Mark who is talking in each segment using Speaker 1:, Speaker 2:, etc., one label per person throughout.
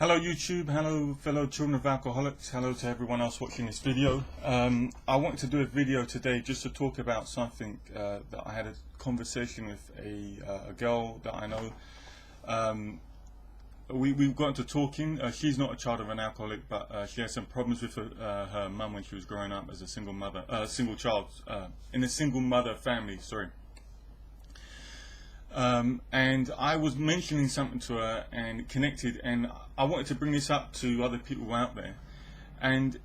Speaker 1: Hello YouTube, hello fellow children of alcoholics, hello to everyone else watching this video. I wanted to do a video today just to talk about something that I had a conversation with a girl that I know. We've got into talking. She's not a child of an alcoholic, but she had some problems with her mum when she was growing up as a single mother, single child, in a single mother family, sorry. And I was mentioning something to her and connected, and I wanted to bring this up to other people out there. And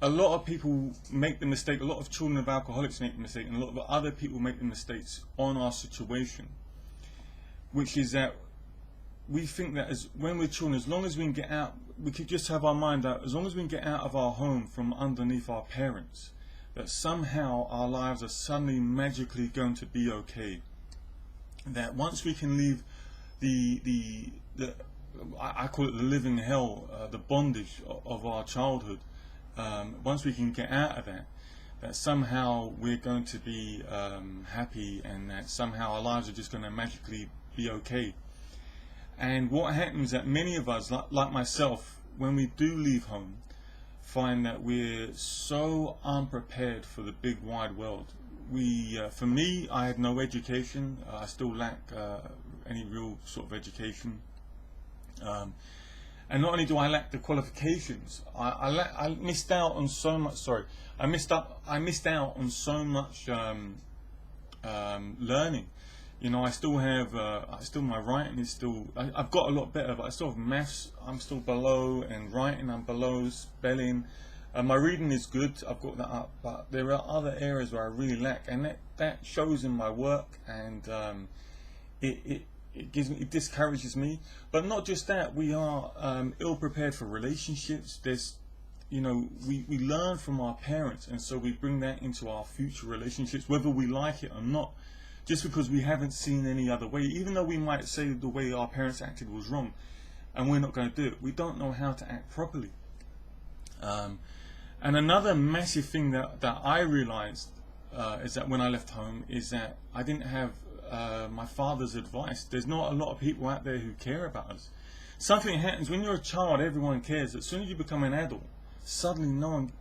Speaker 1: a lot of people make the mistake, a lot of children of alcoholics make the mistake, and a lot of other people make the mistakes on our situation, which is that we think that when we're children, as long as we can get out, we could just have our mind out, as long as we can get out of our home from underneath our parents, that somehow our lives are suddenly magically going to be okay. That once we can leave I call it the living hell, the bondage of our childhood, once we can get out of that somehow we're going to be happy, and that somehow our lives are just going to magically be okay. And what happens is that many of us, like myself, when we do leave home, find that we're so unprepared for the big wide world. For me, I had no education. I still lack any real sort of education, and not only do I lack the qualifications, I missed out on so much. Sorry, I missed out on so much learning. You know, I still have my writing is still. I've got a lot better, but I still have maths. I'm still below, and writing I'm below, spelling. My reading is good, I've got that up, but there are other areas where I really lack, and that shows in my work, and it discourages me. But not just that, we are ill prepared for relationships. We learn from our parents, and so we bring that into our future relationships, whether we like it or not, just because we haven't seen any other way. Even though we might say the way our parents acted was wrong, and we're not going to do it, we don't know how to act properly. And another massive thing that I realized is that when I left home is that I didn't have my father's advice. There's not a lot of people out there who care about us. Something happens when you're a child, everyone cares. As soon as you become an adult, suddenly no one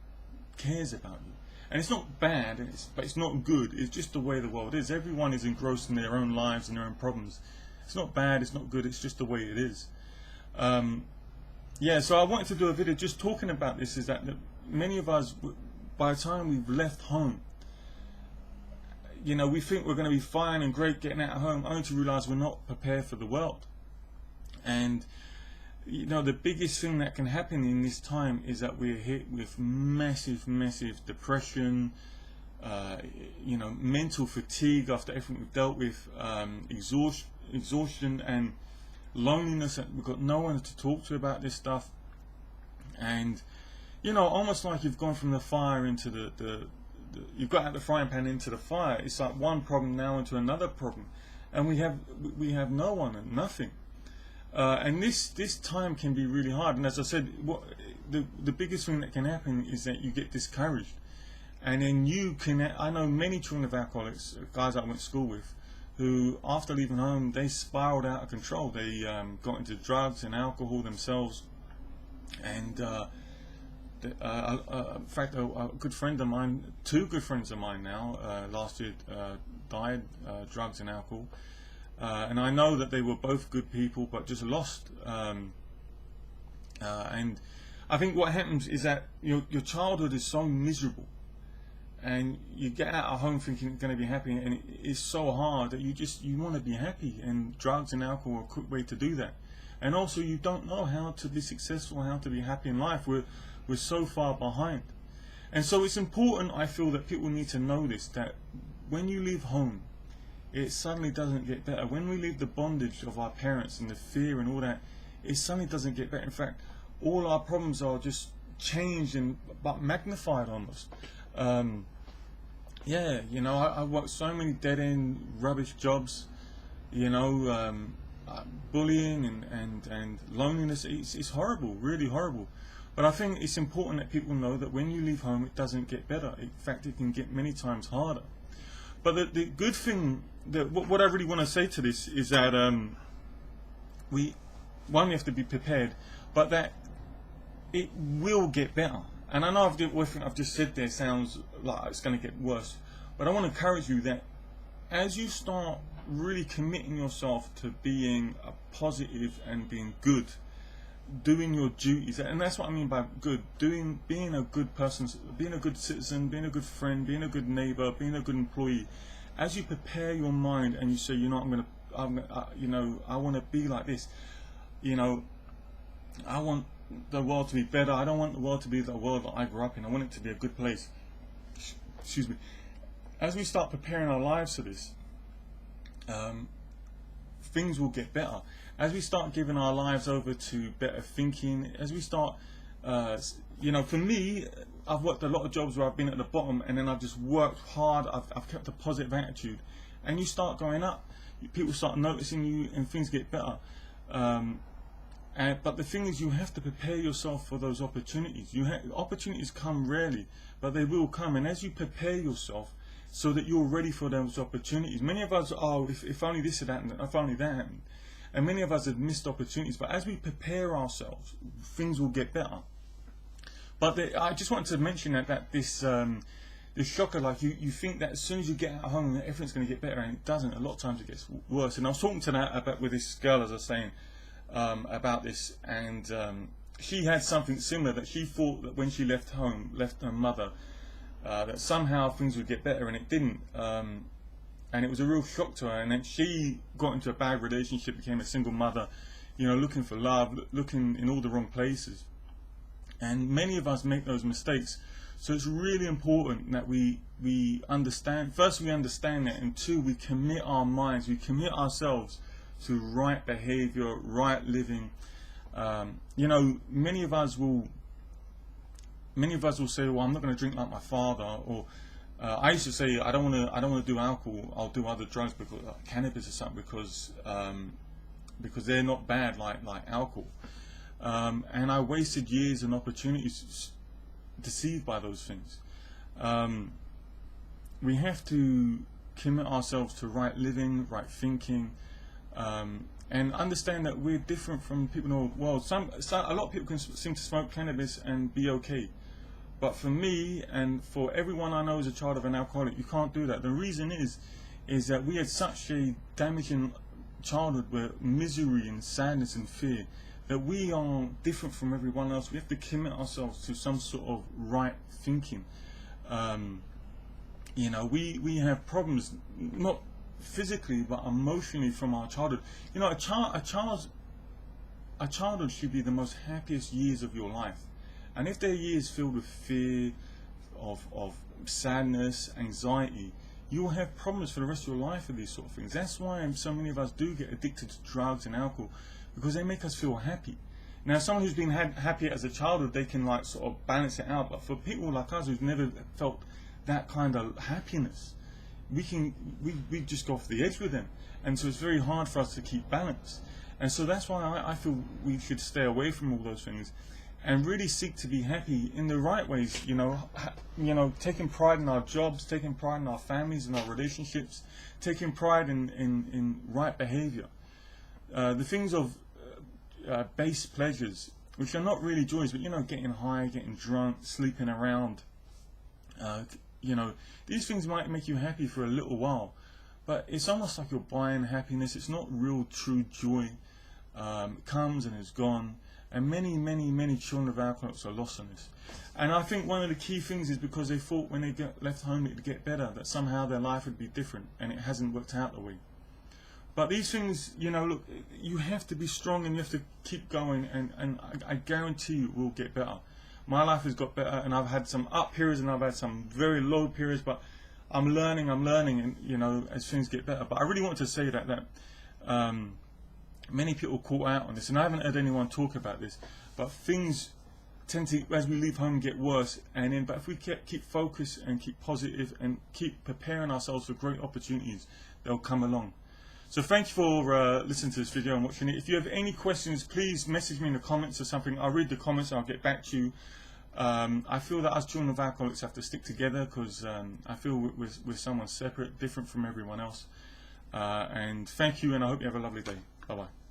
Speaker 1: cares about you. And it's not bad, but it's not good. It's just the way the world is. Everyone is engrossed in their own lives and their own problems. It's not bad, it's not good, it's just the way it is. Yeah, so I wanted to do a video just talking about this, is that many of us, by the time we've left home, we think we're going to be fine and great getting out of home, only to realize we're not prepared for the world. And the biggest thing that can happen in this time is that we're hit with massive depression, mental fatigue after everything we've dealt with, exhaustion and loneliness, that we've got no one to talk to about this stuff. And almost like you've gone from the fire into you've got out the frying pan into the fire. It's like one problem now into another problem, and we have no one and nothing. And this time can be really hard. And as I said, the biggest thing that can happen is that you get discouraged, and then I know many children of alcoholics, guys I went to school with, who after leaving home they spiraled out of control. They got into drugs and alcohol themselves, and in fact, a good friend of mine, two good friends of mine now, last year died, drugs and alcohol, and I know that they were both good people, but just lost. And I think what happens is that your childhood is so miserable, and you get out of home thinking you're going to be happy, and it's so hard that you want to be happy, and drugs and alcohol are a quick way to do that. And also, you don't know how to be successful, how to be happy in life. We're so far behind. And so it's important, I feel, that people need to know this, that when you leave home, it suddenly doesn't get better. When we leave the bondage of our parents and the fear and all that, it suddenly doesn't get better. In fact, all our problems are just changed but magnified almost. Yeah, I worked so many dead-end rubbish jobs, bullying and loneliness. It's horrible, really horrible. But I think it's important that people know that when you leave home, it doesn't get better. In fact, it can get many times harder. But the good thing, what I really want to say to this is that one, you have to be prepared, but that it will get better. And I know everything I've just said there sounds like it's going to get worse, but I want to encourage you that as you start really committing yourself to being a positive and being good, doing your duties, and that's what I mean by good, being a good person, being a good citizen, being a good friend, being a good neighbor, being a good employee. As you prepare your mind and you say, you know, I want to be like this, you know, I want the world to be better. I don't want the world to be the world that I grew up in. I want it to be a good place. Excuse me. As we start preparing our lives for this, things will get better. As we start giving our lives over to better thinking, as we start, you know, for me, I've worked a lot of jobs where I've been at the bottom, and then I've just worked hard. I've kept a positive attitude, and you start going up. People start noticing you, and things get better. But the thing is, you have to prepare yourself for those opportunities. Opportunities come rarely, but they will come. And as you prepare yourself so that you're ready for those opportunities, many of us, if only this had happened, if only that happened. And many of us have missed opportunities. But as we prepare ourselves, things will get better. But I just wanted to mention that this shocker, like you think that as soon as you get out of home, everything's going to get better, and it doesn't. A lot of times it gets worse. And I was talking to that with this girl, as I was saying, about this, and she had something similar, that she thought that when she left her mother, that somehow things would get better, and it didn't. And it was a real shock to her. And then she got into a bad relationship, became a single mother, you know, looking for love, looking in all the wrong places. And many of us make those mistakes. So it's really important that we understand. First, we understand that, and two, we commit our minds, we commit ourselves to right behavior, right living. You know, many of us will say, well, I'm not going to drink like my father, or I used to say, I don't want to do alcohol. I'll do other drugs, because cannabis or something, because they're not bad like alcohol. And I wasted years and opportunities deceived by those things. We have to commit ourselves to right living, right thinking, and understand that we're different from people in the world. A lot of people can seem to smoke cannabis and be okay. But for me, and for everyone I know as a child of an alcoholic, you can't do that. The reason is that we had such a damaging childhood, where misery and sadness and fear, that we are different from everyone else. We have to commit ourselves to some sort of right thinking. You know, we have problems, not physically but emotionally, from our childhood. You know, a childhood should be the most happiest years of your life. And if they're years filled with fear, of sadness, anxiety, you'll have problems for the rest of your life with these sort of things. That's why so many of us do get addicted to drugs and alcohol, because they make us feel happy. Now, someone who's been happy as a childhood, they can like sort of balance it out. But for people like us who've never felt that kind of happiness, we just go off the edge with them, and so it's very hard for us to keep balance. And so that's why I feel we should stay away from all those things, and really seek to be happy in the right ways. You know, taking pride in our jobs, taking pride in our families and our relationships, taking pride in right behavior. The things of base pleasures, which are not really joys, but you know, getting high, getting drunk, sleeping around. You know, these things might make you happy for a little while, but it's almost like you're buying happiness. It's not real, true joy. It comes and is gone. And many children of alcoholics are lost on this. And I think one of the key things is because they thought when they left home it would get better, that somehow their life would be different, and it hasn't worked out that way. But these things, you know, look, you have to be strong, and you have to keep going, and I guarantee you it will get better. My life has got better, and I've had some up periods and I've had some very low periods, but I'm learning, and you know, as things get better. But I really want to say that many people caught out on this, and I haven't heard anyone talk about this, but things tend to, as we leave home, get worse. But if we keep focused and keep positive and keep preparing ourselves for great opportunities, they'll come along. So thank you for listening to this video and watching it. If you have any questions, please message me in the comments or something. I'll read the comments and I'll get back to you. I feel that us children of alcoholics have to stick together, because I feel we're someone separate, different from everyone else. And thank you, and I hope you have a lovely day. Bye-bye.